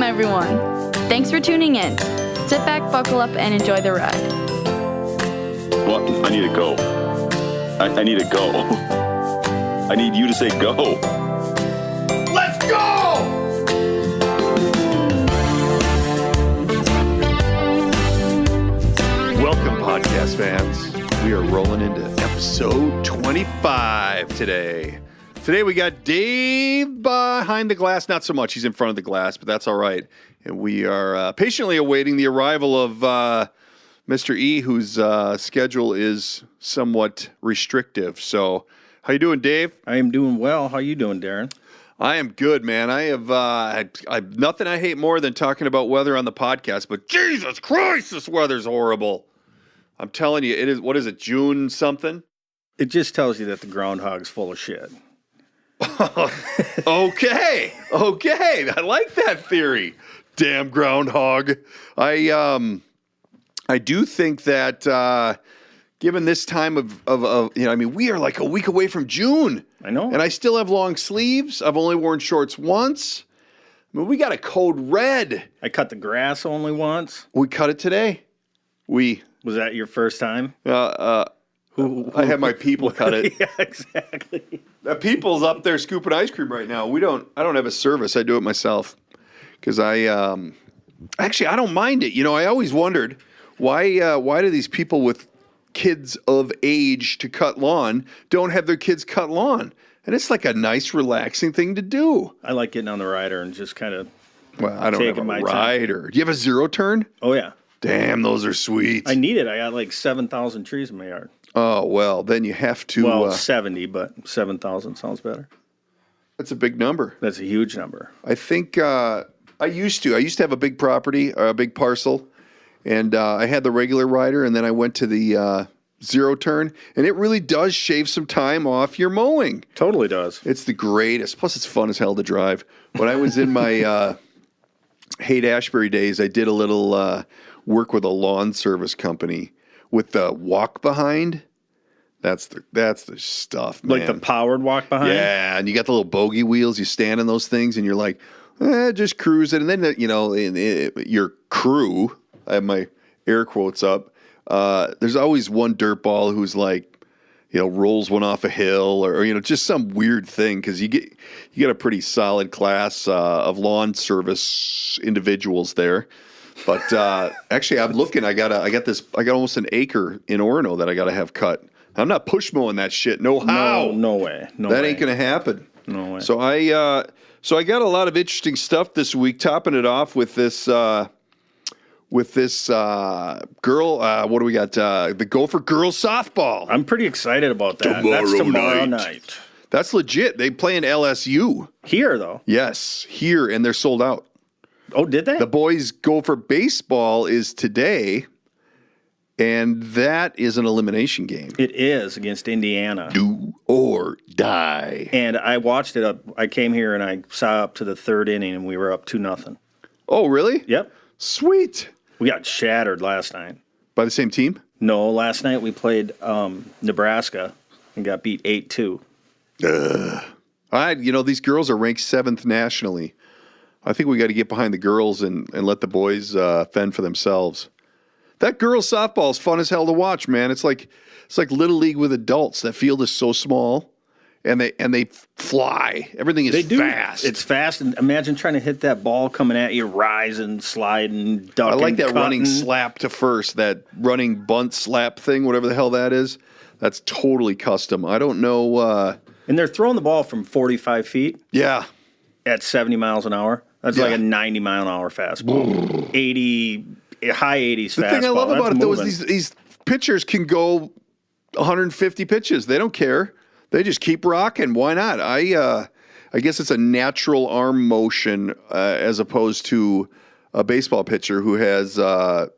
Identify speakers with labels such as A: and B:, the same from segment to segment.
A: everyone. Thanks for tuning in. Sit back, buckle up, and enjoy the ride.
B: Well, I need to go. I need to go. I need you to say go. Let's go!
C: Welcome, podcast fans. We are rolling into episode 25 today. Today we got Dave behind the glass. Not so much. He's in front of the glass, but that's all right. And we are patiently awaiting the arrival of Mr. E, whose schedule is somewhat restrictive. So, how you doing, Dave?
D: I am doing well. How you doing, Darren?
C: I am good, man. I have I've nothing I hate more than talking about weather on the podcast, but Jesus Christ, this weather's horrible. I'm telling you, it is. What is it, June something?
D: It just tells you that the groundhog's full of shit.
C: Okay, I like that theory. Damn groundhog. I do think that given this time of we are like a week away from June.
D: I know.
C: And I still have long sleeves. I've only worn shorts once. I mean, we got a code red.
D: I cut the grass only once.
C: We cut it today. Was
D: that your first time?
C: I had my people cut it.
D: Yeah, exactly.
C: The people's up there scooping ice cream right now. I don't have a service. I do it myself because I don't mind it. You know, I always wondered why do these people with kids of age to cut lawn don't have their kids cut lawn? And it's like a nice, relaxing thing to do.
D: I like getting on the rider and just kind of
C: I don't have a rider. Do you have a zero turn?
D: Oh, yeah.
C: Damn, those are sweet.
D: I need it. I got like 7,000 trees in my yard.
C: Oh, well, then you have to...
D: Well, 70, but 7,000 sounds better.
C: That's a big number.
D: That's a huge number.
C: I think I used to have a big property, a big parcel, and I had the regular rider, and then I went to the zero turn, and it really does shave some time off your mowing.
D: Totally does.
C: It's the greatest. Plus, it's fun as hell to drive. When I was in my Haight-Ashbury days, I did a little work with a lawn service company with the walk behind. That's the stuff, man.
D: Like the powered walk behind?
C: Yeah, and you got the little bogey wheels. You stand on those things, and you're like, just cruise it. And then, your crew, I have my air quotes up, there's always one dirtball who's like, rolls one off a hill or just some weird thing because you get a pretty solid class of lawn service individuals there. But actually, I'm looking. I got almost an acre in Orono that I got to have cut. I'm not push mowing that shit. No how.
D: No way.
C: That ain't gonna happen.
D: No way.
C: So I got a lot of interesting stuff this week. Topping it off with this girl. What do we got? The Gopher girls softball.
D: I'm pretty excited about that. That's tomorrow night.
C: That's legit. They play in LSU
D: here, though.
C: Yes, here, and they're sold out.
D: Oh, did they?
C: The boys' Gopher baseball is today. And that is an elimination game.
D: It is against Indiana.
C: Do or die.
D: And I watched it. I came here and I saw up to the third inning, and we were up 2-0.
C: Oh, really?
D: Yep.
C: Sweet.
D: We got shattered last night.
C: By the same team?
D: No, last night we played Nebraska and got beat 8-2.
C: These girls are ranked 7th nationally. I think we got to get behind the girls and let the boys fend for themselves. That girls' softball is fun as hell to watch, man. It's like Little League with adults. That field is so small, and they fly. Everything is fast.
D: It's fast, and imagine trying to hit that ball coming at you, rising, sliding, ducking.
C: I like that
D: cutting.
C: running slap to first, that running bunt slap thing, whatever the hell that is. That's totally custom. I don't know.
D: And they're throwing the ball from 45 feet.
C: Yeah.
D: At 70 miles an hour. That's like a 90 mile an hour fastball. 80. High 80s fastball.
C: The thing I love about it, though, is these pitchers can go 150 pitches. They don't care. They just keep rocking. Why not? I guess it's a natural arm motion as opposed to a baseball pitcher who has, to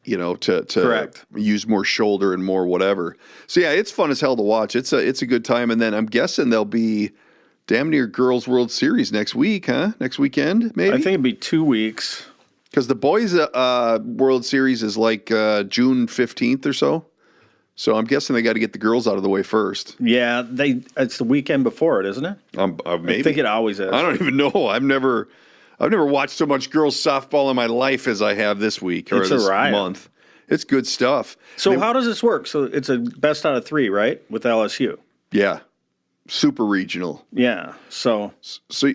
D: Correct.
C: use more shoulder and more whatever. So, yeah, it's fun as hell to watch. It's a good time. And then I'm guessing there'll be damn near Girls World Series next week, huh? Next weekend, maybe?
D: I think it'd be 2 weeks.
C: Because the boys' World Series is like June 15th or so. So I'm guessing they got to get the girls out of the way first.
D: Yeah, it's the weekend before it, isn't it?
C: Maybe.
D: I think it always is.
C: I don't even know. I've never watched so much girls softball in my life as I have this week or
D: It's a
C: this
D: riot.
C: month. It's good stuff.
D: So how does this work? So it's a best out of 3, right? With LSU.
C: Yeah. Super regional.
D: Yeah. So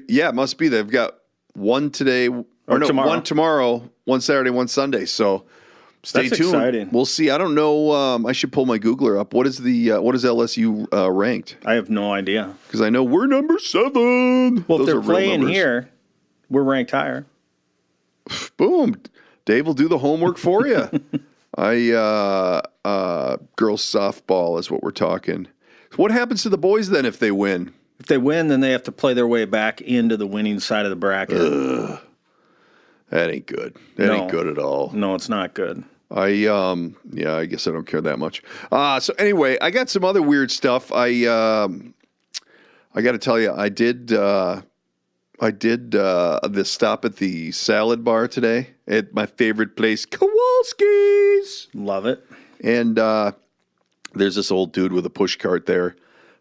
C: Yeah, it must be. They've got one today
D: tomorrow.
C: one tomorrow, one Saturday, one Sunday. So stay
D: That's
C: tuned.
D: exciting.
C: We'll see. I don't know. I should pull my Googler up. What is LSU ranked?
D: I have no idea.
C: Because I know we're number 7.
D: Well,
C: Those
D: if they're
C: are real
D: playing
C: numbers.
D: here, we're ranked higher.
C: Boom. Dave will do the homework for you. Girls softball is what we're talking. What happens to the boys then if they win?
D: If they win, then they have to play their way back into the winning side of the bracket.
C: That ain't good. That
D: No.
C: ain't good at all.
D: No, it's not good.
C: I guess I don't care that much. So anyway, I got some other weird stuff. I got to tell you, I did the stop at the salad bar today at my favorite place, Kowalski's.
D: Love it.
C: And there's this old dude with a push cart there,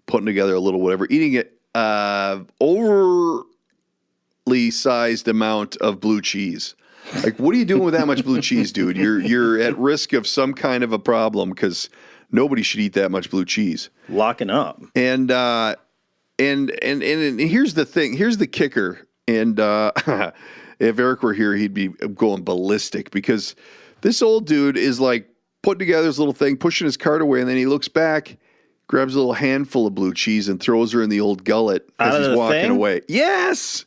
C: putting together a little whatever, eating it overly sized amount of blue cheese. Like, what are you doing with that much blue cheese, dude? You're at risk of some kind of a problem because nobody should eat that much blue cheese.
D: Locking up.
C: And here's the thing. Here's the kicker. And if Eric were here, he'd be going ballistic because this old dude is like putting together his little thing, pushing his cart away, and then he looks back, grabs a little handful of blue cheese, and throws her in the old gullet as
D: Out of
C: he's
D: the
C: walking
D: thing?
C: away. Yes.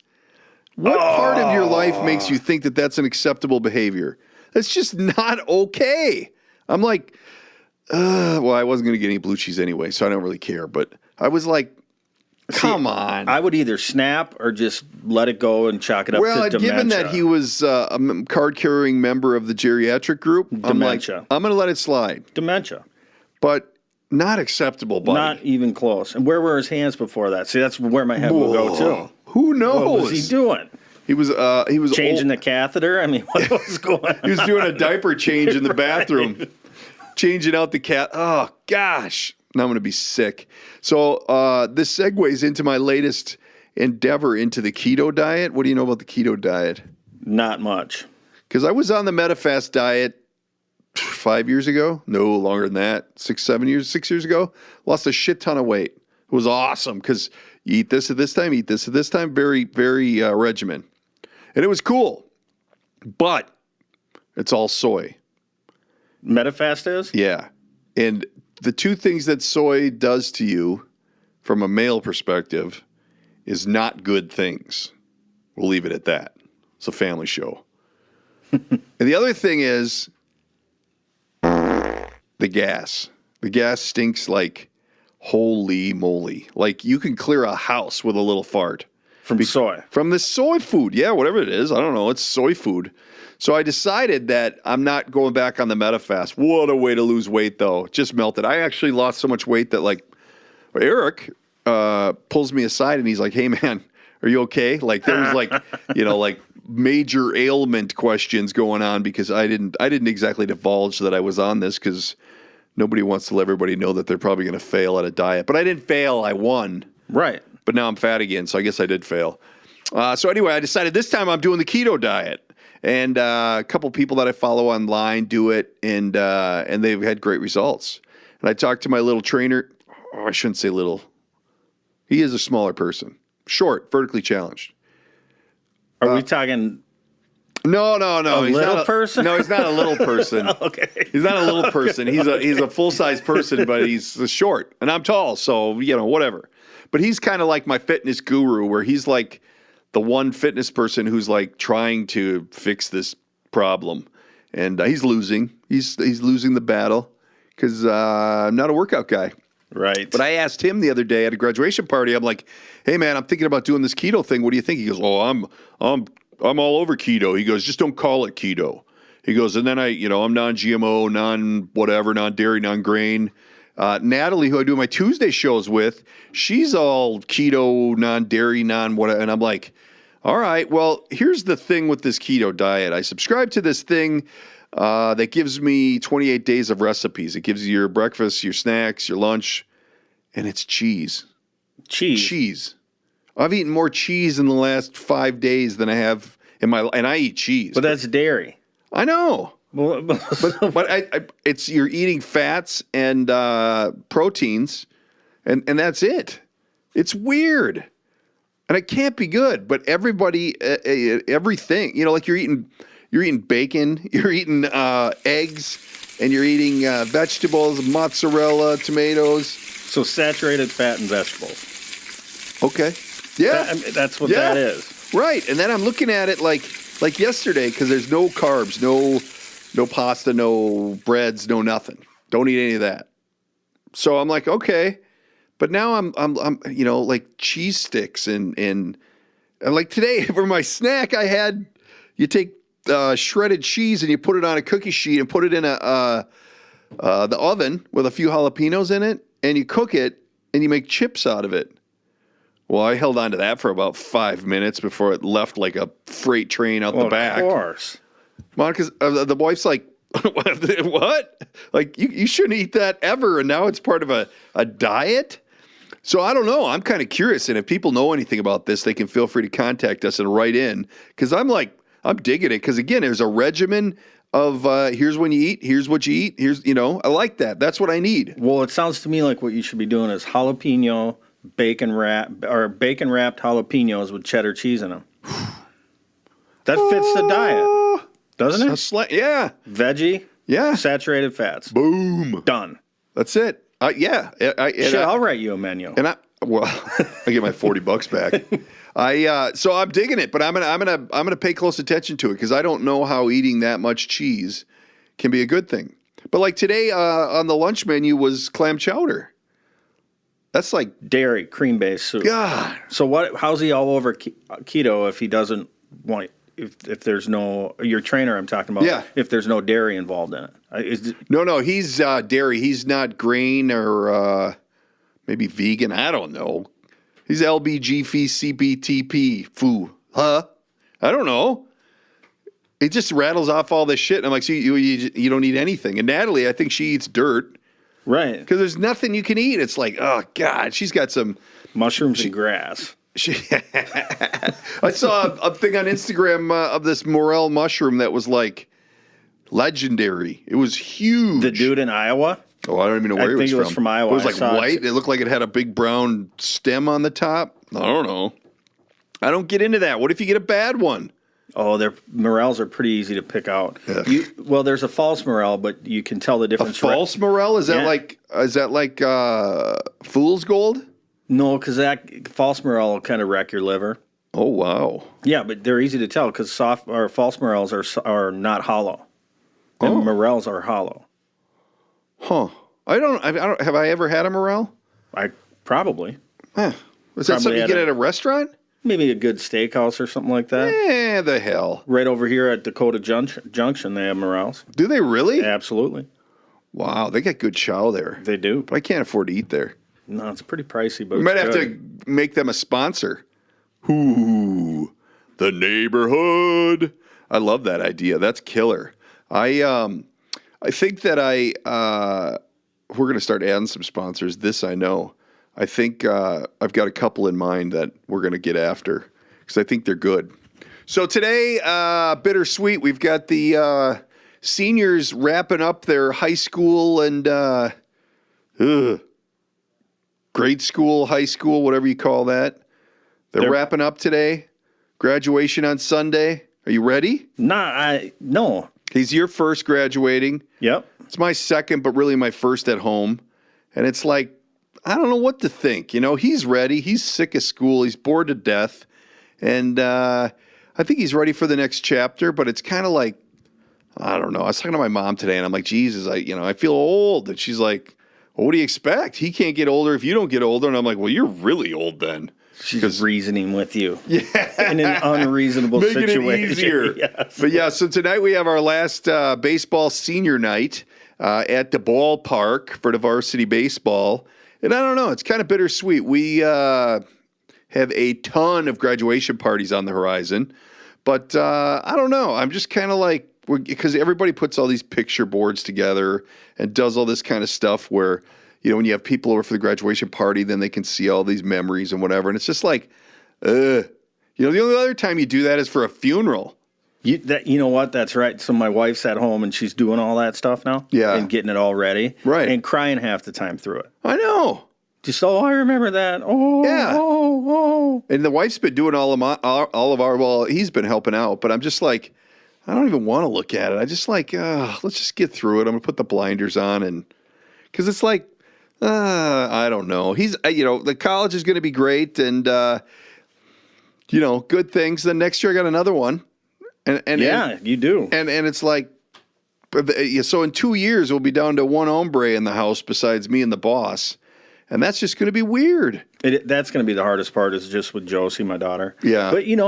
C: What part of your life makes you think that that's an acceptable behavior? That's just not okay. I'm like, well, I wasn't going to get any blue cheese anyway, so I don't really care. But I was like, come on.
D: I would either snap or just let it go and chalk it up to dementia.
C: Given that he was a card-carrying member of the geriatric group,
D: Dementia.
C: I'm going to let it slide.
D: Dementia.
C: But not acceptable, buddy.
D: Not even close. And where were his hands before that? See, that's where my head will go to.
C: Who knows?
D: What was he doing?
C: He was
D: Changing the catheter? I mean, what was going on?
C: He was doing a diaper change in the bathroom, changing out the cat. Oh, gosh. Now I'm going to be sick. So this segues into my latest endeavor into the keto diet. What do you know about the keto diet?
D: Not much.
C: Because I was on the MetaFast diet 5 years ago. No, longer than that. 6 years ago. Lost a shit ton of weight. It was awesome because you eat this at this time, eat this at this time. Very, very regimen. And it was cool. But it's all soy.
D: MetaFast is?
C: Yeah. And the two things that soy does to you from a male perspective is not good things. We'll leave it at that. It's a family show. And the other thing is the gas. The gas stinks like holy moly. Like you can clear a house with a little fart.
D: From soy.
C: From the soy food. Yeah, whatever it is. I don't know. It's soy food. So I decided that I'm not going back on the MetaFast. What a way to lose weight, though. Just melted. I actually lost so much weight that, like, Eric pulls me aside and he's like, hey, man, are you okay? Like, there was, like, like major ailment questions going on because I didn't exactly divulge that I was on this because nobody wants to let everybody know that they're probably going to fail at a diet. But I didn't fail. I won.
D: Right.
C: But now I'm fat again, so I guess I did fail. So anyway, I decided this time I'm doing the keto diet. And a couple people that I follow online do it, and they've had great results. And I talked to my little trainer. Oh, I shouldn't say little. He is a smaller person. Short, vertically challenged.
D: Are we talking
C: No.
D: a little person?
C: No, he's not a little person.
D: Okay.
C: He's not a little person. He's a full-size person, but he's short. And I'm tall, so, whatever. But he's kind of like my fitness guru, where he's like the one fitness person who's like trying to fix this problem. And he's losing. He's losing the battle because I'm not a workout guy.
D: Right.
C: But I asked him the other day at a graduation party, I'm like, hey, man, I'm thinking about doing this keto thing. What do you think? He goes, oh, I'm all over keto. He goes, just don't call it keto. He goes, and then I'm non-GMO, non-whatever, non-dairy, non-grain. Natalie, who I do my Tuesday shows with, she's all keto, non-dairy, non-whatever. And I'm like, all right, well, here's the thing with this keto diet. I subscribe to this thing that gives me 28 days of recipes. It gives you your breakfast, your snacks, your lunch, and it's cheese.
D: Cheese.
C: Cheese. I've eaten more cheese in the last 5 days than I have and I eat cheese.
D: But that's dairy.
C: I know.
D: Well,
C: But it's you're eating fats and proteins, and that's it. It's weird, and it can't be good. But everybody, everything, like you're eating bacon, you're eating eggs, and you're eating vegetables, mozzarella, tomatoes.
D: So saturated fat and vegetables.
C: Okay, yeah,
D: That's what that is.
C: Right, and then I'm looking at it like yesterday because there's no carbs, no pasta, no breads, no nothing. Don't eat any of that. So I'm like, okay, but now I'm like cheese sticks and like today for my snack I had you take shredded cheese and you put it on a cookie sheet and put it in the oven with a few jalapenos in it and you cook it and you make chips out of it. Well, I held on to that for about 5 minutes before it left like a freight train out the back.
D: Of course.
C: Monica's the wife's like, what? Like you shouldn't eat that ever, and now it's part of a diet. So I don't know. I'm kind of curious, and if people know anything about this, they can feel free to contact us and write in because I'm digging it because again, there's a regimen of here's when you eat, here's what you eat, here's I like that. That's what I need.
D: Well, it sounds to me like what you should be doing is jalapeno bacon wrapped jalapenos with cheddar cheese in them. That fits the diet, doesn't it?
C: Yeah.
D: Veggie.
C: Yeah.
D: Saturated fats.
C: Boom.
D: Done.
C: That's it. Yeah.
D: I'll write you a menu.
C: And I get my $40 back. So I'm digging it, but I'm gonna pay close attention to it because I don't know how eating that much cheese can be a good thing. But like today on the lunch menu was clam chowder. That's like
D: dairy cream-based soup.
C: God. So
D: how's he all over keto if he doesn't want if there's no your trainer I'm talking about?
C: Yeah.
D: If there's no dairy involved in it.
C: No, he's dairy. He's not grain or maybe vegan. I don't know. He's LBG, CBTP, foo. Huh? I don't know. It just rattles off all this shit. And I'm like, so you don't eat anything. And Natalie, I think she eats dirt.
D: Right.
C: Because there's nothing you can eat. It's like, oh, God, she's got some...
D: mushrooms and grass.
C: I saw a thing on Instagram of this morel mushroom that was like legendary. It was huge.
D: The dude in Iowa?
C: Oh, I don't even know where he was from.
D: I think it was from Iowa.
C: It was like white. It looked like it had a big brown stem on the top. I don't know. I don't get into that. What if you get a bad one?
D: Oh, their morels are pretty easy to pick out. There's a false morel, but you can tell the difference.
C: A false morel? Is that like fool's gold?
D: No, because that false morel will kind of wreck your liver.
C: Oh wow!
D: Yeah, but they're easy to tell because false morels are not hollow, and morels are hollow.
C: Huh? I don't. Have I ever had a morel?
D: I probably.
C: Is that something you get at a restaurant?
D: Maybe a good steakhouse or something like that.
C: The hell!
D: Right over here at Dakota Junction, they have morels.
C: Do they really?
D: Absolutely.
C: Wow, they got good chow there.
D: They do,
C: but I can't afford to eat there.
D: No, it's pretty pricey, but
C: we might have to make them a sponsor. Ooh, the neighborhood. I love that idea. That's killer. I think that we're going to start adding some sponsors. This I know. I think I've got a couple in mind that we're going to get after because I think they're good. So today, bittersweet. We've got the seniors wrapping up their high school and grade school, high school, whatever you call that. They're wrapping up today. Graduation on Sunday. Are you ready?
D: No.
C: He's your first graduating.
D: Yep.
C: It's my second, but really my first at home. And it's like, I don't know what to think. He's ready. He's sick of school. He's bored to death. And I think he's ready for the next chapter, but it's kind of like, I don't know. I was talking to my mom today, and I'm like, Jesus, I feel old. And she's like, well, what do you expect? He can't get older if you don't get older. And I'm like, well, you're really old then.
D: She's reasoning with you. Yeah. In an unreasonable situation.
C: Making it easier. Yes. But yeah, so tonight we have our last baseball senior night at the ballpark for the varsity baseball. And I don't know, it's kind of bittersweet. We have a ton of graduation parties on the horizon. But I don't know. I'm just kind of like, because everybody puts all these picture boards together and does all this kind of stuff where, when you have people over for the graduation party, then they can see all these memories and whatever. And it's just like, You know, the only other time you do that is for a funeral.
D: You know what? That's right. So my wife's at home and she's doing all that stuff now.
C: Yeah.
D: And getting it all ready.
C: Right.
D: And crying half the time through it.
C: I know.
D: Just, I remember that. Oh,
C: Yeah.
D: oh.
C: And the wife's been doing all of our, well, he's been helping out, but I'm just like, I don't even want to look at it. I just like, let's just get through it. I'm going to put the blinders on, and because it's like, I don't know. He's, the college is going to be great, and, good things. Then next year I got another one. And
D: you do.
C: And it's like, so in 2 years we'll be down to one hombre in the house besides me and the boss. And that's just going to be weird.
D: That's going to be the hardest part, is just with Josie, my daughter.
C: Yeah.
D: But, you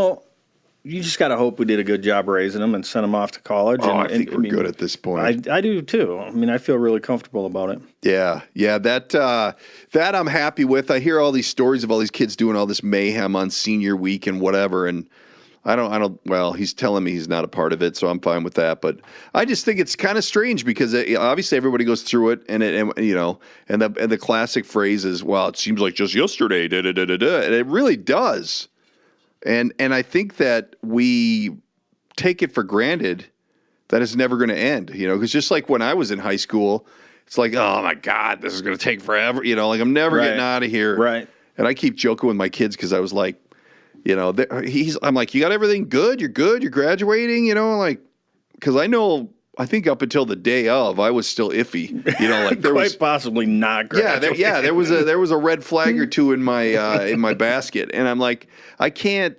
D: just got to hope we did a good job raising them and sent them off to college.
C: I think we're good at this point.
D: I do, too. I mean, I feel really comfortable about it.
C: Yeah. That I'm happy with. I hear all these stories of all these kids doing all this mayhem on senior week and whatever, and well, he's telling me he's not a part of it, so I'm fine with that. But I just think it's kind of strange because obviously everybody goes through it, and the classic phrase is, well, it seems like just yesterday, da-da-da-da-da, and it really does. And I think that we take it for granted that it's never going to end, because just like when I was in high school, it's like, oh my God, this is going to take forever, like I'm never getting out of here.
D: Right.
C: And I keep joking with my kids because I was like, I'm like, you got everything good? You're good? You're graduating? Because I think up until the day of, I was still iffy. Like there was
D: possibly not graduating.
C: there was a red flag or two in my basket, and I'm like, I can't.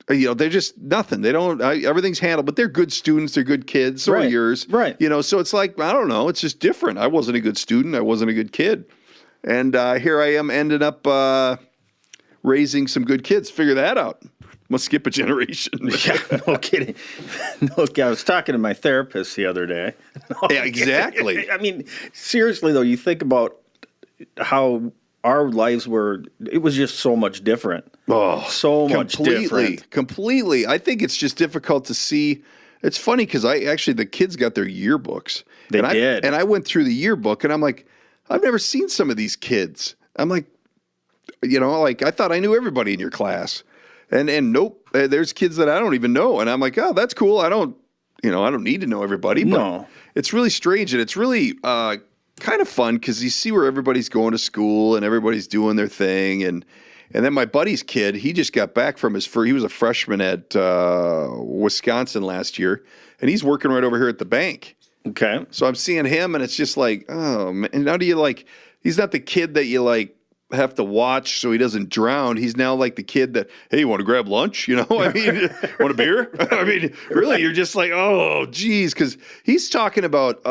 C: They're just nothing. They don't. Everything's handled, but they're good students. They're good kids. So are yours.
D: Right.
C: So it's like, I don't know. It's just different. I wasn't a good student. I wasn't a good kid, and here I am ended up. Raising some good kids. Figure that out. Must skip a generation.
D: Yeah, no kidding. I was talking to my therapist the other day.
C: Yeah, exactly.
D: I mean, seriously though, you think about how our lives were. It was just so much different.
C: Oh,
D: so much different.
C: Completely. I think it's just difficult to see. It's funny because the kids got their yearbooks.
D: They did.
C: And I went through the yearbook, and I'm like, I've never seen some of these kids. I'm like, I thought I knew everybody in your class, and nope, there's kids that I don't even know, and I'm like, oh, that's cool. I don't need to know everybody, but
D: no.
C: It's really strange, and it's really kind of fun because you see where everybody's going to school and everybody's doing their thing, and then my buddy's kid, he just got back from he was a freshman at Wisconsin last year, and he's working right over here at the bank.
D: Okay,
C: so I'm seeing him, and it's just like, oh man, and how do you he's not the kid that you have to watch so he doesn't drown. He's now like the kid that, hey, you want to grab lunch? I mean, want a beer? I mean, really, you're just like, oh, geez, because he's talking about,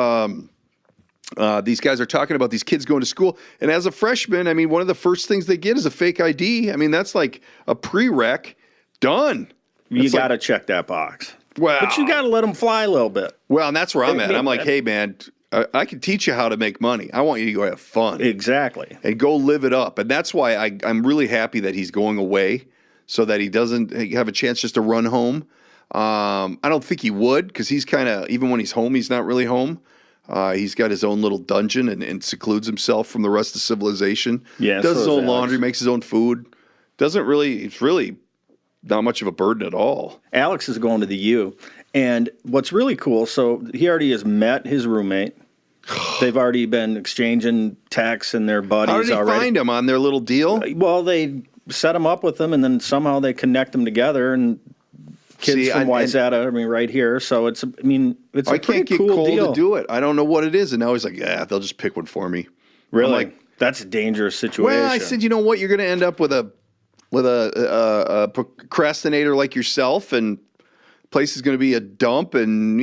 C: these guys are talking about these kids going to school. And as a freshman, I mean, one of the first things they get is a fake ID. I mean, that's like a prereq. Done.
D: You got to check that box.
C: Well,
D: but you got to let them fly a little bit.
C: Well, and that's where I'm at. I'm like, hey, man, I can teach you how to make money. I want you to go have fun.
D: Exactly.
C: And go live it up. And that's why I'm really happy that he's going away so that he doesn't have a chance just to run home. I don't think he would because he's kind of, even when he's home, he's not really home. He's got his own little dungeon and secludes himself from the rest of civilization.
D: Yeah,
C: does his own laundry, makes his own food. It's really not much of a burden at all.
D: Alex is going to the U. And what's really cool, so he already has met his roommate. They've already been exchanging texts and their buddies
C: already. How did he find him on their little deal?
D: Well, they set him up with them, and then somehow they connect them together. And kids from Wayzata, right here. So it's a
C: I can't get
D: cool
C: Cole
D: deal
C: to do it. I don't know what it is. And now he's like, yeah, they'll just pick one for me.
D: Really?
C: I'm like,
D: that's a dangerous situation.
C: Well, I said, you know what? You're going to end up with a procrastinator like yourself, and place is going to be a dump, and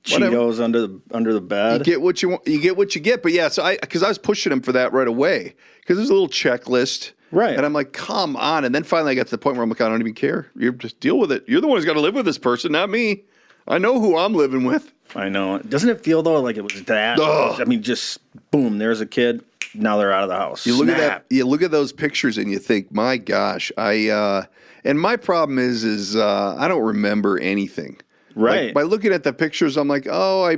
D: Cheetos under the bed.
C: You get what you want. You get what you get. But yeah, so because I was pushing him for that right away because there's a little checklist,
D: right?
C: And I'm like, come on. And then finally I got to the point where I'm like, I don't even care. You just deal with it. You're the one who's got to live with this person, not me. I know who I'm living with.
D: I know. Doesn't it feel though like it was that?
C: Ugh.
D: I mean, just boom. There's a kid. Now they're out of the house.
C: You look at that. You look at those pictures and you think, my gosh, and my problem is I don't remember anything.
D: Right.
C: Like, by looking at the pictures, I'm like, oh, I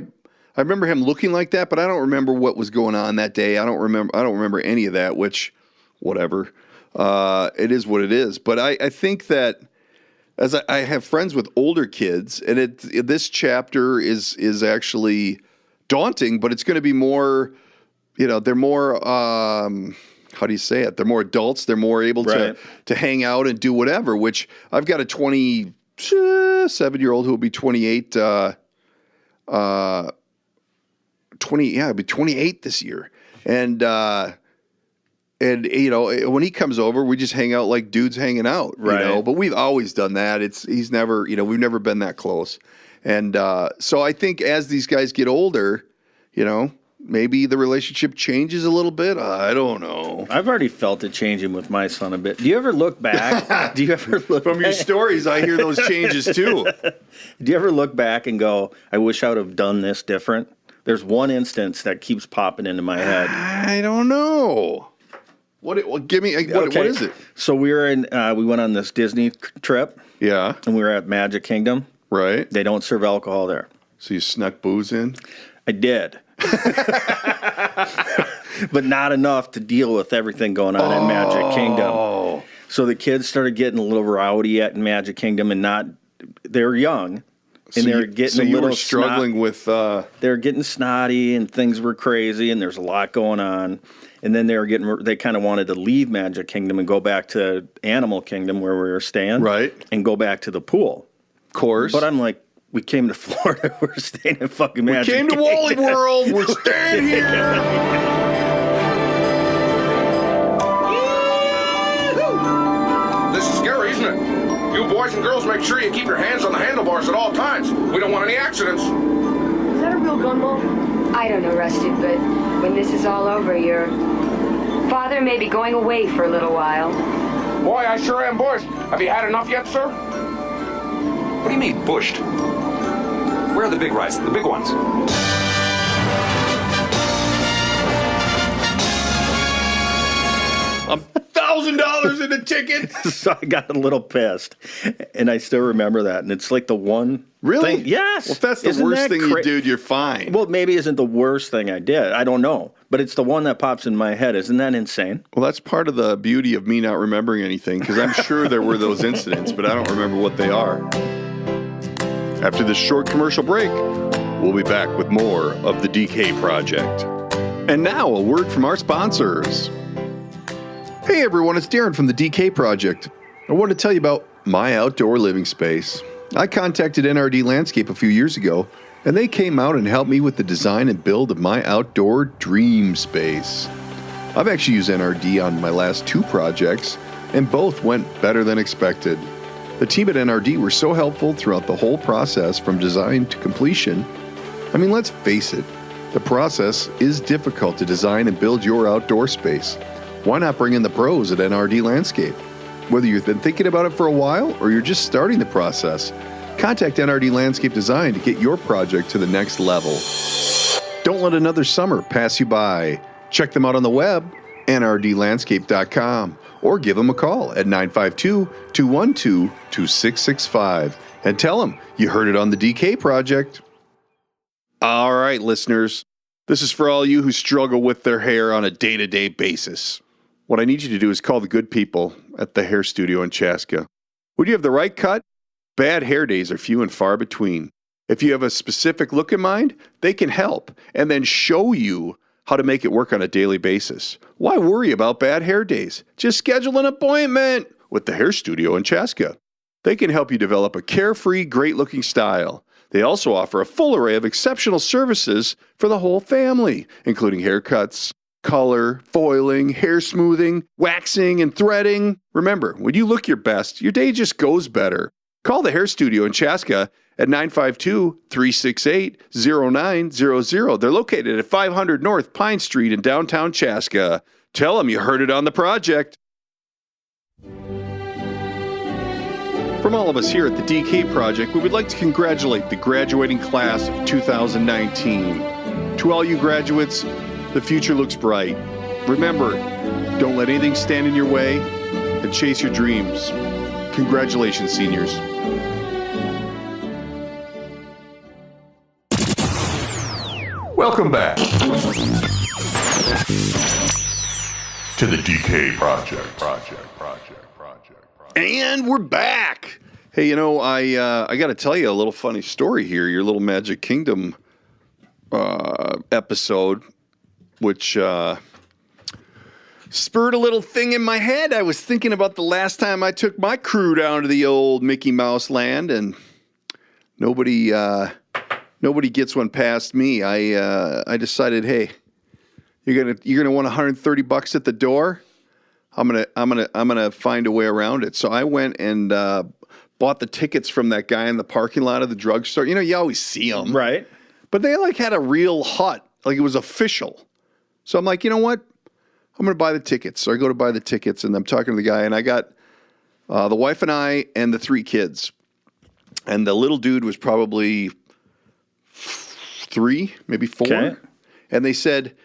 C: remember him looking like that, but I don't remember what was going on that day. I don't remember any of that. Which, whatever. It is what it is. But I think that as I have friends with older kids, and this chapter is actually daunting, but it's going to be more, they're more, how do you say it? They're more adults. They're more able to hang out and do whatever, which I've got a 27-year-old who will be 28, it'll be 28 this year. And when he comes over, we just hang out like dudes hanging out, but we've always done that. He's never, we've never been that close. And so I think as these guys get older, maybe the relationship changes a little bit. I don't know.
D: I've already felt it changing with my son a bit. Do you ever look back?
C: From your stories, I hear those changes too.
D: Do you ever look back and go, I wish I would have done this different? There's one instance that keeps popping into my head.
C: I don't know. What is it?
D: So we went on this Disney trip.
C: Yeah.
D: And we were at Magic Kingdom.
C: Right.
D: They don't serve alcohol there.
C: So you snuck booze in?
D: I did. But not enough to deal with everything going on in Magic Kingdom. So the kids started getting a little rowdy at Magic Kingdom they were young. And they were getting
C: you were struggling with...
D: They were getting snotty and things were crazy and there's a lot going on. And then they kind of wanted to leave Magic Kingdom and go back to Animal Kingdom where we were staying.
C: Right.
D: And go back to the pool.
C: Of course.
D: But I'm like, we came to Florida. We're staying at fucking Magic
C: Kingdom. We came to Wally World. We're staying here.
E: This is scary, isn't it? You boys and girls make sure you keep your hands on the handlebars at all times. We don't want any accidents.
F: Is that a real gun, Mom? I don't know, Rusty, but when this is all over, your father may be going away for a little while.
E: Boy, I sure am bushed. Have you had enough yet, sir?
G: What do you mean, bushed? Where are the big rides? The big ones?
C: $1,000 in the ticket.
D: So I got a little pissed. And I still remember that. And it's like the one
C: Really?
D: thing. Yes.
C: Well, if that's the worst thing you did, you're fine.
D: Well, maybe isn't the worst thing I did. I don't know. But it's the one that pops in my head. Isn't that insane?
C: Well, that's part of the beauty of me not remembering anything, because I'm sure there were those incidents, but I don't remember what they are. After this short commercial break, we'll be back with more of the DK Project. And now, a word from our sponsors. Hey everyone, it's Darren from the DK Project. I want to tell you about my outdoor living space. I contacted NRD Landscape a few years ago, and they came out and helped me with the design and build of my outdoor dream space. I've actually used NRD on my last 2 projects, and both went better than expected. The team at NRD were so helpful throughout the whole process from design to completion. I mean, let's face it, the process is difficult to design and build your outdoor space. Why not bring in the pros at NRD Landscape? Whether you've been thinking about it for a while or you're just starting the process, contact NRD Landscape Design to get your project to the next level. Don't let another summer pass you by. Check them out on the web, nrdlandscape.com, or give them a call at 952-212-2665 and tell them you heard it on the DK Project. All right, listeners, this is for all you who struggle with their hair on a day-to-day basis. What I need you to do is call the good people at the hair studio in Chaska. When you have the right cut, bad hair days are few and far between. If you have a specific look in mind, they can help and then show you how to make it work on a daily basis. Why worry about bad hair days? Just schedule an appointment with the hair studio in Chaska. They can help you develop a carefree, great-looking style. They also offer a full array of exceptional services for the whole family, including haircuts, color, foiling, hair smoothing, waxing, and threading. Remember, when you look your best, your day just goes better. Call the hair studio in Chaska at 952-368-0900. They're located at 500 North Pine Street in downtown Chaska. Tell them you heard it on the project. From all of us here at the DK Project, we would like to congratulate the graduating class of 2019. To all you graduates, the future looks bright. Remember, don't let anything stand in your way and chase your dreams. Congratulations, seniors.
H: Welcome back to the DK Project.
C: And we're back. Hey, I got to tell you a little funny story here. Your little Magic Kingdom episode, which spurred a little thing in my head. I was thinking about the last time I took my crew down to the old Mickey Mouse land, and nobody gets one past me. I decided, hey, you're gonna want $130 at the door. I'm gonna find a way around it. So I went and bought the tickets from that guy in the parking lot of the drugstore. You always see them,
D: Right.
C: but they had a real hut, like it was official. So I'm like, you know what? I'm going to buy the tickets. So I go to buy the tickets, and I'm talking to the guy, and I got the wife and I and the 3 kids. And the little dude was probably 3, maybe 4.
D: Okay.
C: And they said,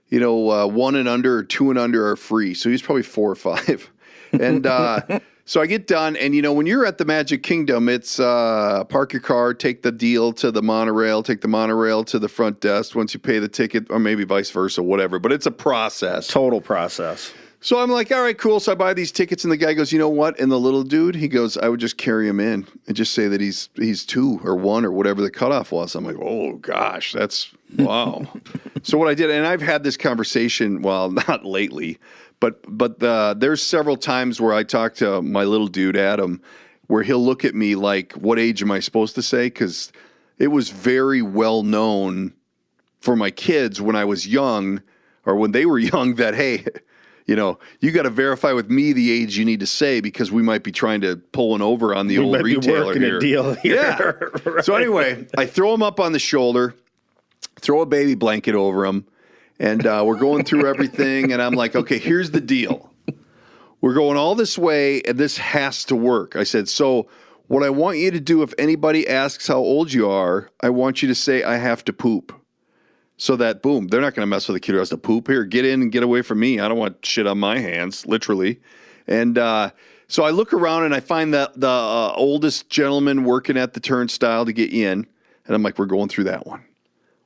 C: 1 and under or 2 and under are free. So he's probably 4 or 5. And so I get done, and when you're at the Magic Kingdom, it's park your car, take the deal to the monorail, take the monorail to the front desk. Once you pay the ticket, or maybe vice versa, whatever. But it's a process.
D: Total process.
C: So I'm like, all right, cool. So I buy these tickets, and the guy goes, you know what? And the little dude, he goes, I would just carry him in and just say that he's 2 or 1 or whatever the cutoff was. I'm like, oh gosh, that's wow. So what I did, and I've had this conversation, well, not lately, but there's several times where I talk to my little dude, Adam, where he'll look at me like, what age am I supposed to say? Because it was very well known for my kids when I was young, or when they were young, that, hey, you got to verify with me the age you need to say, because we might be trying to pull one over on the old retailer here.
D: A deal here.
C: Yeah.
D: Right.
C: So anyway, I throw him up on the shoulder, throw a baby blanket over him, and we're going through everything. And I'm like, okay, here's the deal. We're going all this way, and this has to work. I said, so what I want you to do, if anybody asks how old you are, I want you to say, I have to poop. So that, boom, they're not going to mess with a kid who has to poop. Here, get in and get away from me. I don't want shit on my hands, literally. And so I look around, and I find the oldest gentleman working at the turnstile to get in. And I'm like, we're going through that one.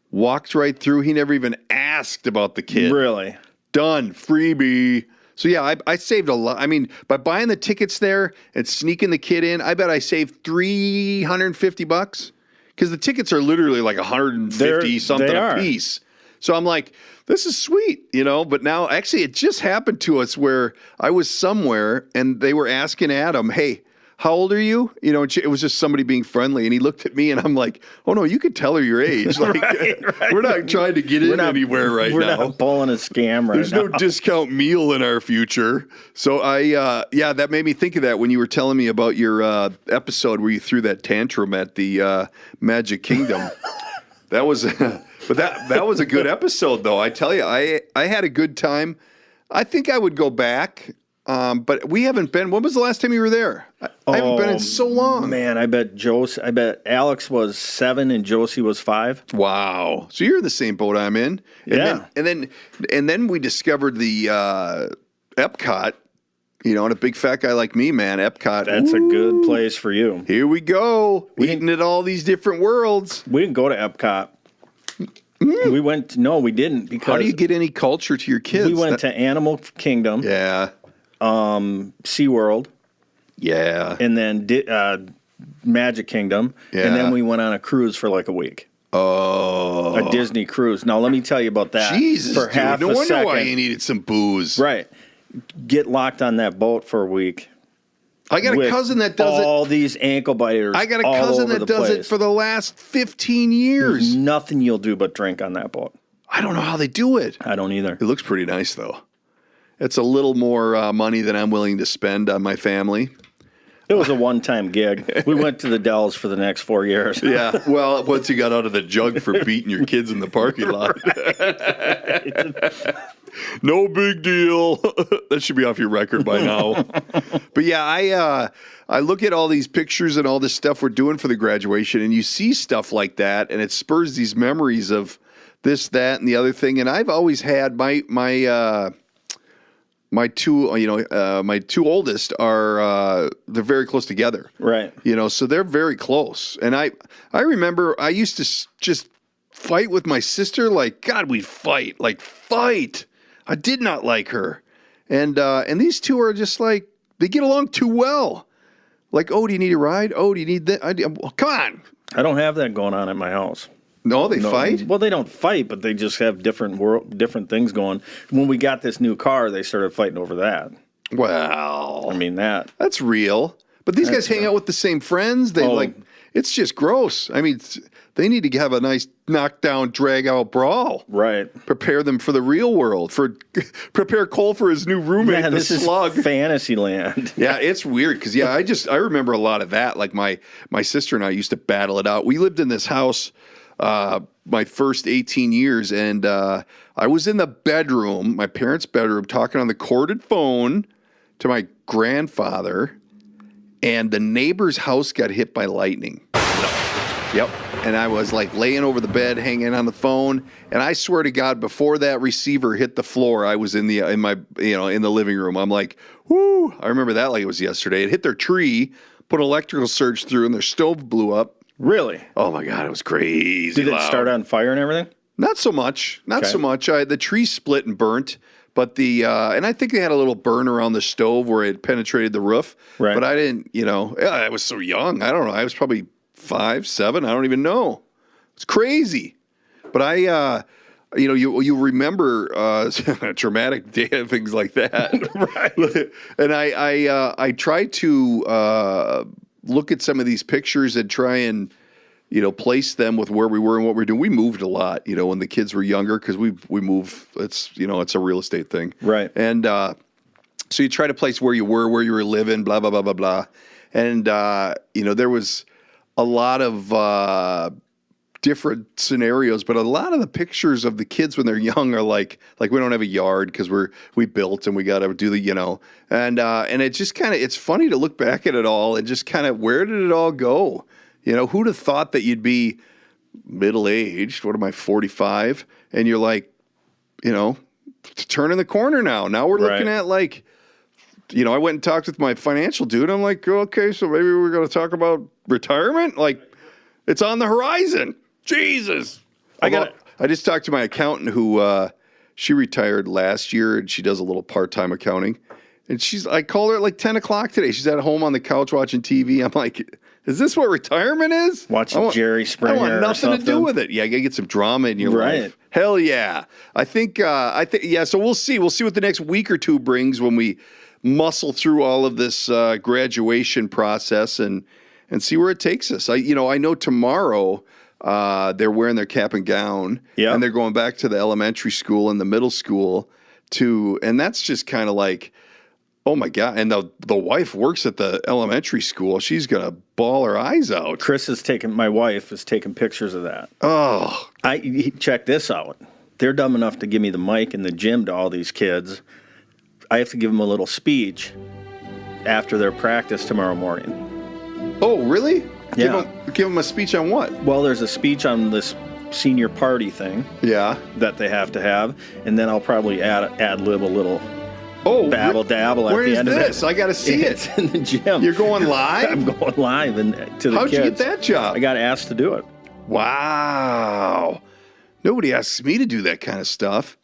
C: Walked right through. He never even asked about the kid.
D: Really?
C: Done. Freebie. So yeah, I saved a lot. I mean, by buying the tickets there and sneaking the kid in, I bet I saved $350. Because the tickets are literally like 150 something a piece. So I'm like, this is sweet, But now, actually, it just happened to us where I was somewhere and they were asking Adam, hey, how old are you? It was just somebody being friendly. And he looked at me and I'm like, oh, no, you could tell her your age. Like, right. We're not trying to get in anywhere right now.
D: We're not pulling a scam right now.
C: There's no discount meal in our future. So that made me think of that when you were telling me about your episode where you threw that tantrum at the Magic Kingdom. That was, but that was a good episode, though. I tell you, I had a good time. I think I would go back. But we haven't been. When was the last time you were there? I haven't been in so long.
D: Man, I bet Alex was 7 and Josie was 5.
C: Wow. So you're in the same boat I'm in. And then we discovered the Epcot. And a big fat guy like me, man, Epcot.
D: That's a good place for you.
C: Here we go. Eating at all these different worlds.
D: We didn't go to Epcot. We went. No, we didn't. Because
C: how do you get any culture to your kids?
D: We went to Animal Kingdom.
C: Yeah.
D: SeaWorld.
C: Yeah.
D: And then Magic Kingdom.
C: Yeah.
D: And then we went on a cruise for like a week.
C: Oh.
D: A Disney cruise. Now, let me tell you about that.
C: Jesus,
D: for half
C: no
D: a
C: wonder
D: second.
C: why you needed some booze.
D: Right. Get locked on that boat for a week.
C: I got a cousin that does it.
D: All these ankle biters.
C: I got a cousin that does it for the last 15 years.
D: There's nothing you'll do but drink on that boat.
C: I don't know how they do it.
D: I don't either.
C: It looks pretty nice, though. It's a little more money than I'm willing to spend on my family.
D: It was a one-time gig. We went to the Dells for the next 4 years.
C: Yeah, well, once you got out of the jug for beating your kids in the parking lot. No big deal. That should be off your record by now. But yeah, I look at all these pictures and all this stuff we're doing for the graduation, and you see stuff like that, and it spurs these memories of this, that, and the other thing. And I've always had my two oldest are they're very close together,
D: right?
C: So they're very close. And I remember I used to just fight with my sister. Like, God, we'd fight. I did not like her, and these two are just like, they get along too well. Like, oh, do you need a ride? Oh, do you need that? Well, come on.
D: I don't have that going on at my house.
C: No, they fight?
D: Well, they don't fight, but they just have different things going. When we got this new car, they started fighting over that.
C: Well,
D: I mean
C: that's real. But these guys hang out with the same friends. They it's just gross. I mean, they need to have a nice knockdown, drag out brawl.
D: Right.
C: Prepare them for the real world. Prepare Cole for his new roommate, the Slug.
D: Is Fantasyland.
C: Yeah, it's weird because I remember a lot of that. Like my sister and I used to battle it out. We lived in this house my first 18 years, and I was in the bedroom, my parents' bedroom, talking on the corded phone to my grandfather, and the neighbor's house got hit by lightning. Yep. And I was like laying over the bed, hanging on the phone, and I swear to God, before that receiver hit the floor, I was in the living room. I'm like, whoo! I remember that like it was yesterday. It hit their tree, put an electrical surge through, and their stove blew up.
D: Really?
C: Oh my God, it was crazy.
D: Did it start on fire and everything?
C: Not so much. Not so much. The tree split and burnt, but and I think they had a little burn around the stove where it penetrated the roof. Right. But I didn't, I was so young. I don't know. I was probably 5, 7. I don't even know. It's crazy. But you remember traumatic things like that. Right. And I try to look at some of these pictures and try and place them with where we were and what we're doing. We moved a lot, when the kids were younger, because we move. It's it's a real estate thing, right? And so you try to place where you were living, blah blah blah blah blah, and there was a lot of different scenarios, but a lot of the pictures of the kids when they're young are like we don't have a yard because we built and we got to do the and it just kind of, it's funny to look back at it all and just kind of, where did it all go? Who'd have thought that you'd be middle-aged? What am I, 45? And you're like, turning the corner now. Now we're looking at like, I went and talked with my financial dude. I'm like, okay, so maybe we're going to talk about retirement? Like, it's on the horizon. Jesus. I just talked to my accountant who, she retired last year and she does a little part-time accounting. And I called her at like 10 o'clock today. She's at home on the couch watching TV. I'm like, is this what retirement is?
D: Watching Jerry Springer.
C: I want nothing to do with it. Yeah, you got to get some drama in your life. Hell yeah. I think, so we'll see. We'll see what the next week or two brings when we muscle through all of this graduation process and see where it takes us. I know tomorrow they're wearing their cap and gown and they're going back to the elementary school and the middle school and that's just kind of like, oh my God. And the wife works at the elementary school. She's going to bawl her eyes out.
D: My wife is taking pictures of that.
C: Oh.
D: Check this out. They're dumb enough to give me the mic in the gym to all these kids. I have to give them a little speech after their practice tomorrow morning.
C: Oh, really?
D: Yeah.
C: Give them a speech on what?
D: Well, there's a speech on this senior party thing.
C: Yeah.
D: That they have to have. And then I'll probably ad-lib a little babble dabble at the end of it.
C: Where is this? I got to see it.
D: It's in the gym.
C: You're going live?
D: I'm going live to the kids.
C: How'd you get that job?
D: I got asked to do it.
C: Wow. Nobody asks me to do that kind of stuff.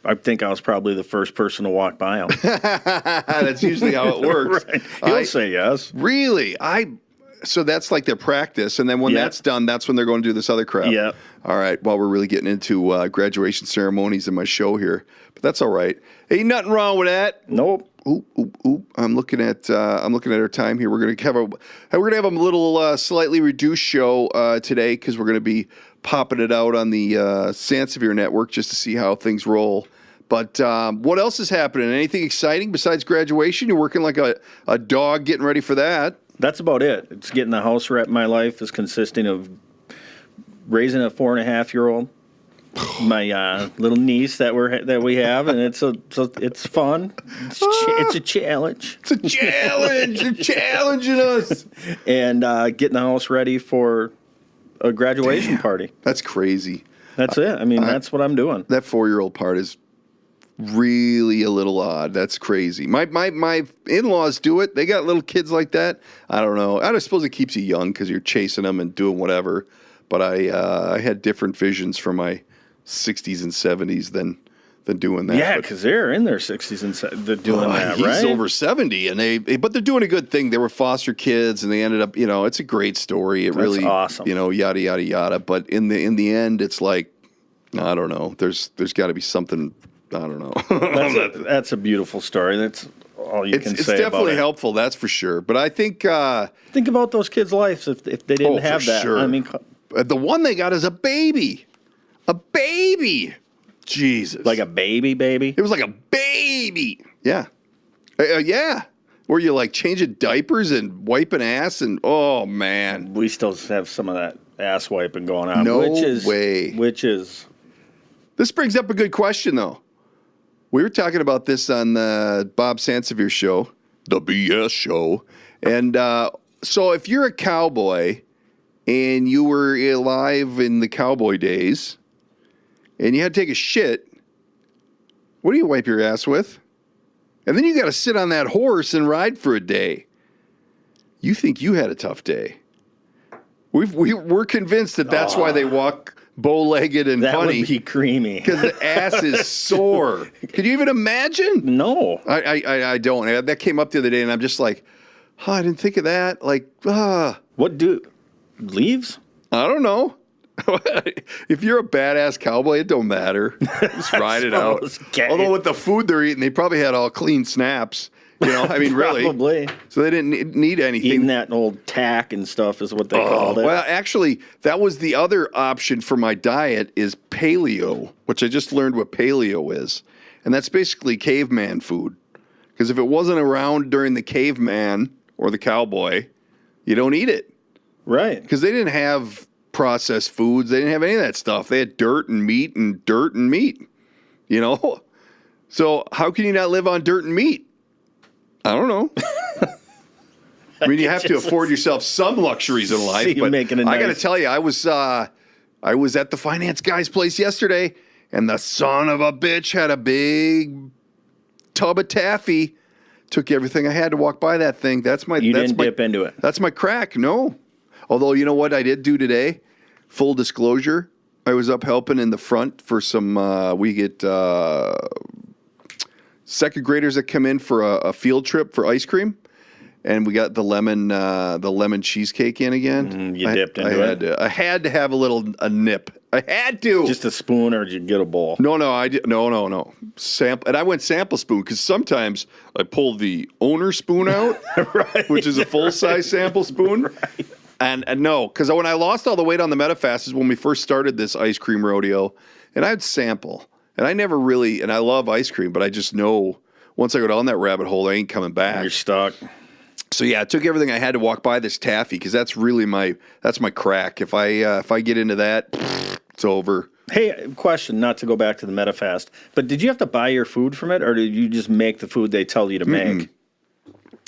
D: I think I was probably the first person to walk by him.
C: That's usually how it works.
D: Right. He'll say yes.
C: Really? So that's like their practice, and then when that's done, that's when they're going to do this other crap.
D: Yeah.
C: All right. Well, we're really getting into graduation ceremonies in my show here, but that's all right. Ain't nothing wrong with that.
D: Nope.
C: Oop. I'm looking at our time here. We're gonna have a little slightly reduced show today because we're gonna be popping it out on the Sansevier network just to see how things roll. But what else is happening? Anything exciting besides graduation? You're working like a dog getting ready for that.
D: That's about it. It's getting the house right. My life is consisting of raising a 4.5-year-old, my little niece that we have, and it's fun. It's a challenge.
C: It's a challenge. You're challenging us.
D: And getting the house ready for a graduation party.
C: That's crazy.
D: That's it. I mean, that's what I'm doing.
C: That 4-year-old part is really a little odd. That's crazy. My in-laws do it. They got little kids like that. I don't know. I suppose it keeps you young because you're chasing them and doing whatever. But I had different visions for my 60s and 70s than than doing that.
D: Yeah,
C: But-
D: because they're in their 60s and they're doing that,
C: he's
D: right?
C: over 70, and but they're doing a good thing. They were foster kids, and they ended up, it's a great story. It
D: That's
C: really,
D: awesome.
C: Yada yada yada. But in the end, it's like, I don't know. There's got to be something. I don't know.
D: That's a beautiful story. That's all you can
C: It's
D: say
C: definitely
D: about it.
C: helpful, that's for sure. But I think
D: Think about those kids' lives if they didn't
C: for
D: have that.
C: sure.
D: I mean,
C: The one they got is a baby. A baby. Jesus.
D: like a baby.
C: It was like a baby. Yeah. Yeah. Where you like changing diapers and wiping ass and oh man.
D: We still have some of that ass wiping going on.
C: No
D: way. Which is
C: This brings up a good question though. We were talking about this on the Bob Sansevier show, the BS show. And so if you're a cowboy and you were alive in the cowboy days and you had to take a shit, what do you wipe your ass with? And then you got to sit on that horse and ride for a day. You think you had a tough day. We're convinced that that's why they walk bow-legged and
D: that
C: funny.
D: would be creamy.
C: Because the ass is sore. Could you even imagine?
D: No.
C: I don't. That came up the other day, and I'm just like, I didn't think of that. Like,
D: What do leaves?
C: I don't know. If you're a badass cowboy, it don't matter. Just ride it out.
D: Okay.
C: Although with the food they're eating, they probably had all clean snaps. I mean, really.
D: Probably.
C: So they didn't need anything.
D: Eating that old tack and stuff is what they called it.
C: Well, actually, that was the other option for my diet is paleo, which I just learned what paleo is. And that's basically caveman food. Because if it wasn't around during the caveman or the cowboy, you don't eat it.
D: Right.
C: Because they didn't have processed foods. They didn't have any of that stuff. They had dirt and meat and dirt and meat. So how can you not live on dirt and meat? I don't know. I mean, you have to afford yourself some luxuries in life.
D: See you
C: But
D: making a
C: I got to
D: nice-
C: tell you, I was at the finance guy's place yesterday, and the son of a bitch had a big tub of taffy. Took everything I had to walk by that thing. That's my.
D: You
C: that's
D: didn't
C: my,
D: dip into it.
C: That's my crack. No. Although, you know what I did do today? Full disclosure, I was up helping in the front for some. We get second graders that come in for a field trip for ice cream, and we got the lemon cheesecake in again.
D: You dipped into it?
C: I had to have a nip. I had to.
D: Just a spoon, or did you get a bowl?
C: No, I did. No. Sample, and I went sample spoon because sometimes I pull the owner spoon out,
D: Right.
C: which is a full size sample spoon.
D: Right.
C: And no, because when I lost all the weight on the Metafast is when we first started this ice cream rodeo, and I'd sample, and I never really, and I love ice cream, but I just know once I go down that rabbit hole, I ain't coming back.
D: You're stuck.
C: So yeah, I took everything I had to walk by this taffy because that's really my crack. If I get into that, it's over.
D: Hey, question, not to go back to the Metafast, but did you have to buy your food from it, or did you just make the food they tell you to make?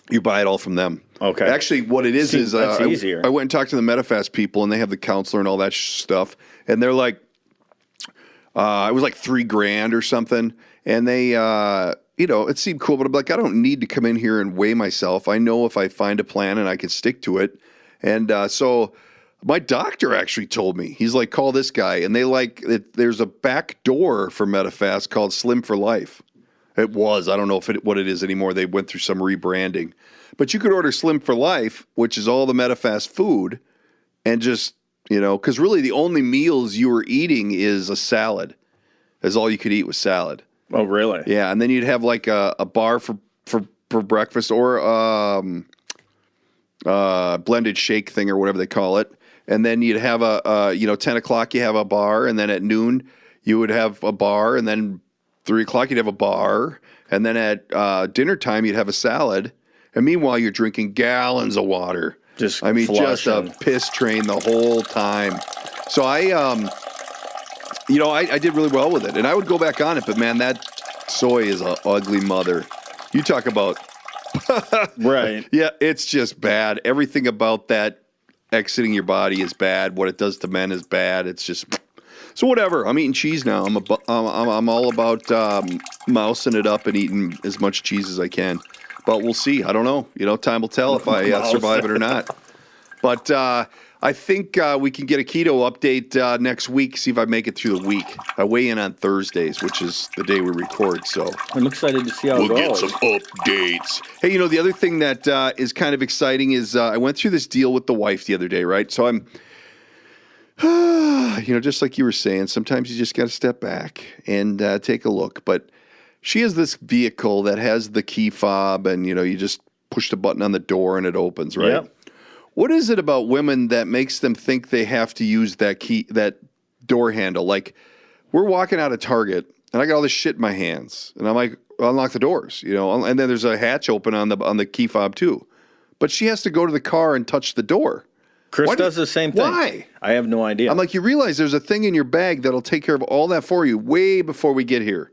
C: You buy it all from them.
D: Okay.
C: Actually, what it is
D: See,
C: is
D: that's easier.
C: I went and talked to the Metafast people, and they have the counselor and all that stuff, and they're like, it was like $3,000 or something, and they, it seemed cool, but I'm like, I don't need to come in here and weigh myself. I know if I find a plan and I can stick to it, and so my doctor actually told me, he's like, call this guy, and they there's a back door for Metafast called Slim for Life. It was. I don't know what it is anymore. They went through some rebranding. But you could order Slim for Life, which is all the Metafast food, and just, because really the only meals you were eating is a salad. That's all you could eat was salad.
D: Oh, really?
C: Yeah, and then you'd have like a bar for breakfast or blended shake thing or whatever they call it. And then you'd have 10 o'clock you have a bar, and then at noon you would have a bar, and then 3 o'clock you'd have a bar, and then at dinner time you'd have a salad, and meanwhile you're drinking gallons of water. Just a piss train the whole time. So I did really well with it, and I would go back on it, but man, that soy is an ugly mother. You talk about
D: right?
C: Yeah, it's just bad. Everything about that exiting your body is bad. What it does to men is bad. It's just. So whatever. I'm eating cheese now. I'm all about mousing it up and eating as much cheese as I can. But we'll see. I don't know. Time will tell if I survive it or not. But I think we can get a keto update next week, see if I make it through the week. I weigh in on Thursdays, which is the day we record, so
D: I'm excited to see how it
C: we'll
D: goes.
C: get some updates. Hey, you know, the other thing that is kind of exciting is I went through this deal with the wife the other day, right? So I'm, you know, just like you were saying, sometimes you just got to step back and take a look. But she has this vehicle that has the key fob, and, you know, you just push the button on the door and it opens, right?
D: Yep.
C: What is it about women that makes them think they have to use that door handle? Like, we're walking out of Target, and I got all this shit in my hands, and I'm like, unlock the doors, you know, and then there's a hatch open on the key fob too. But she has to go to the car and touch the door.
D: Chris does the same thing.
C: Why?
D: I have no idea.
C: I'm like, you realize there's a thing in your bag that'll take care of all that for you way before we get here.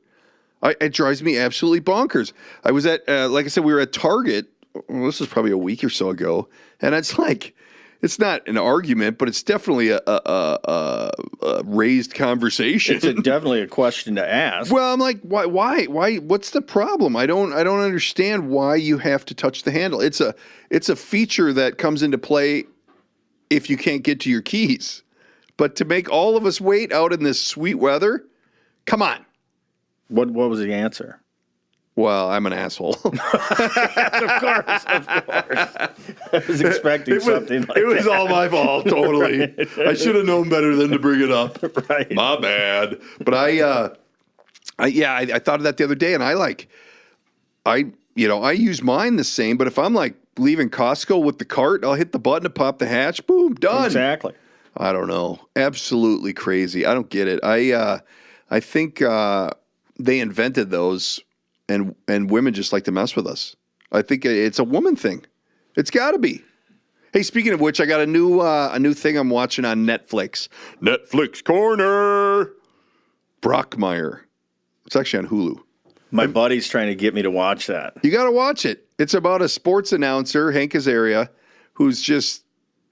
C: It drives me absolutely bonkers. I was at, like I said, we were at Target. Well, this is probably a week or so ago, and it's like, it's not an argument, but it's definitely a raised conversation.
D: It's definitely a question to ask.
C: Well, I'm like, why? What's the problem? I don't understand why you have to touch the handle. It's a feature that comes into play if you can't get to your keys. But to make all of us wait out in this sweet weather, come on.
D: What was the answer?
C: Well, I'm an asshole.
D: Of course. I was expecting something like that.
C: It was all my fault, totally. Right. I should have known better than to bring it up.
D: Right.
C: My bad. But I thought of that the other day, and I use mine the same, but if I'm like leaving Costco with the cart, I'll hit the button to pop the hatch, boom, done.
D: Exactly.
C: I don't know. Absolutely crazy. I don't get it. I think they invented those. And women just like to mess with us. I think it's a woman thing. It's got to be. Hey, speaking of which, I got a new thing I'm watching on Netflix. Netflix Corner. Brockmire. It's actually on Hulu.
D: My buddy's trying to get me to watch that.
C: You got to watch it. It's about a sports announcer, Hank Azaria, who's just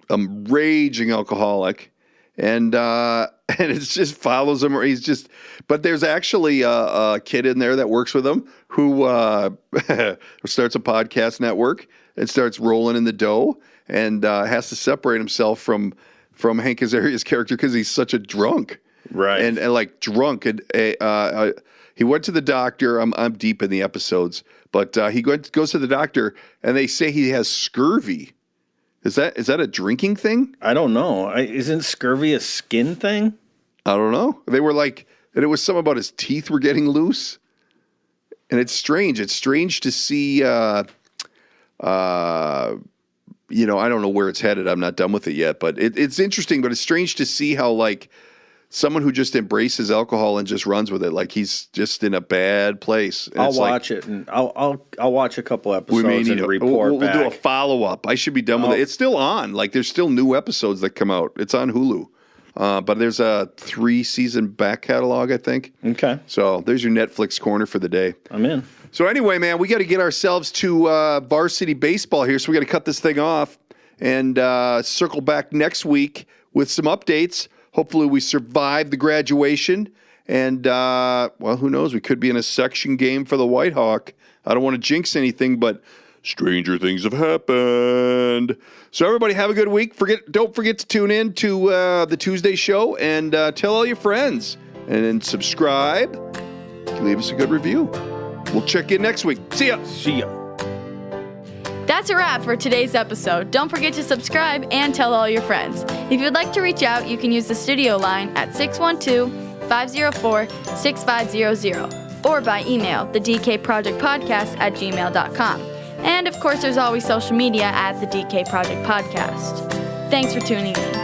C: a raging alcoholic. And it just follows him. But there's actually a kid in there that works with him who starts a podcast network and starts rolling in the dough and has to separate himself from Hank Azaria's character because he's such a drunk.
D: Right.
C: And like drunk. And he went to the doctor. I'm deep in the episodes, but he goes to the doctor and they say he has scurvy. Is that a drinking thing?
D: I don't know. Isn't scurvy a skin thing?
C: I don't know. They were like, and it was something about his teeth were getting loose. And it's strange. It's strange to see, I don't know where it's headed. I'm not done with it yet. But it's interesting, but it's strange to see how, like, someone who just embraces alcohol and just runs with it, like he's just in a bad place. And
D: I'll watch it, and I'll watch a couple episodes and report back.
C: We'll do a follow-up. I should be done with it. It's still on. Like, there's still new episodes that come out. It's on Hulu. But there's a 3-season back catalog, I think. Okay. So there's your Netflix corner for the day.
D: I'm in.
C: So anyway, man, we got to get ourselves to varsity baseball here, so we got to cut this thing off and circle back next week with some updates. Hopefully we survive the graduation, and, who knows? We could be in a section game for the White Hawk. I don't want to jinx anything, but stranger things have happened. So everybody have a good week. Don't forget to tune in to the Tuesday show and tell all your friends. And then subscribe. Leave us a good review. We'll check in next week. See ya.
D: See ya.
A: That's a wrap for today's episode. Don't forget to subscribe and tell all your friends. If you'd like to reach out, you can use the studio line at 612-504-6500 or by email, the DK Project Podcast at gmail.com. And of course, there's always social media at the DK Project Podcast. Thanks for tuning in.